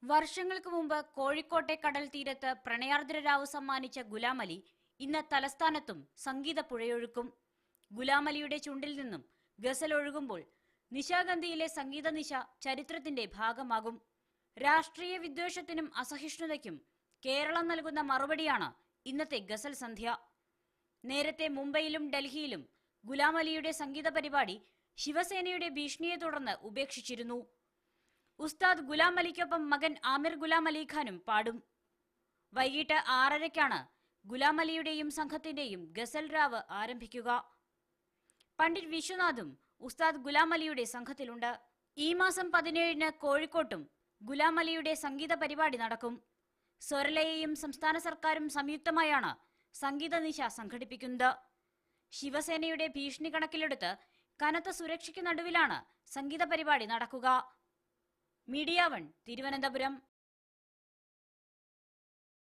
വർഷങ്ങൾക്ക് മുമ്പ് കോഴിക്കോട്ടെ കടൽ തീരത്ത് പ്രണയാർദ്രരാവ് സമ്മാനിച്ച ഗുലാമലി ഇന്ന് തലസ്ഥാനത്തും സംഗീത പുഴയൊഴുക്കും. ഗുലാമലിയുടെ ചുണ്ടിൽ നിന്നും ഗസൽ ഒഴുകുമ്പോൾ നിശാഗന്ധിയിലെ സംഗീത നിശ ചരിത്രത്തിന്റെ ഭാഗമാകും. രാഷ്ട്രീയ വിദ്വേഷത്തിനും അസഹിഷ്ണുതയ്ക്കും കേരളം നൽകുന്ന മറുപടിയാണ് ഇന്നത്തെ ഗസൽ സന്ധ്യ. നേരത്തെ മുംബൈയിലും ഡൽഹിയിലും ഗുലാമലിയുടെ സംഗീത പരിപാടി ശിവസേനയുടെ ഭീഷണിയെ തുടർന്ന് ഉപേക്ഷിച്ചിരുന്നു. ഉസ്താദ് ഗുലാം അലിക്കൊപ്പം മകൻ ആമിർ ഗുലാം അലിഖാനും പാടും. വൈകിട്ട് 6:30-ക്കാണ് ഗുലാം അലിയുടെയും സംഘത്തിന്റെയും ഗസൽ രാവ് ആരംഭിക്കുക. പണ്ഡിറ്റ് വിശ്വനാഥും ഉസ്താദ് ഗുലാം അലിയുടെ സംഘത്തിലുണ്ട്. ഈ മാസം 17-ന് കോഴിക്കോട്ടും ഗുലാം അലിയുടെ സംഗീത പരിപാടി നടക്കും. സ്വരലയയും സംസ്ഥാന സർക്കാരും സംയുക്തമായാണ് സംഗീത നിശ സംഘടിപ്പിക്കുന്നത്. ശിവസേനയുടെ ഭീഷണി കണക്കിലെടുത്ത് കനത്ത സുരക്ഷയ്ക്ക് നടുവിലാണ് സംഗീത പരിപാടി നടക്കുക. മീഡിയ 1 തിരുവനന്തപുരം.